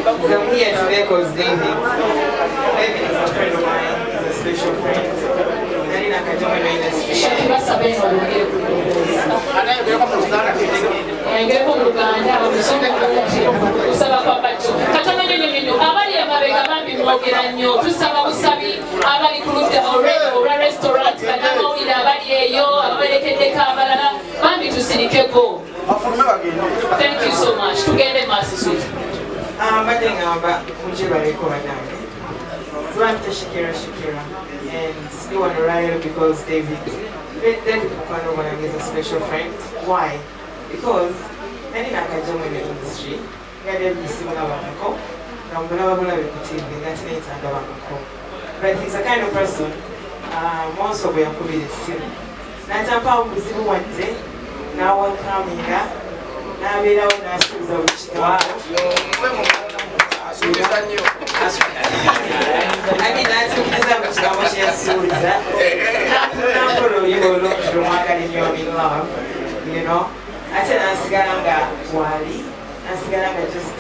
I'm here today because David is a friend of mine, he's a special friend. And in academic industry. Shakirah Thank you so much. Together, Master. Shakirah Shakirah, and you want to write because David is a special friend. Why? Because in the academic industry, but he's a kind of person, most of them could be the same. One day, now one coming here, now we don't know which I mean, that's what she has sold that. You will look through in love, you know. I said, Asgaranga Wali, Asgaranga just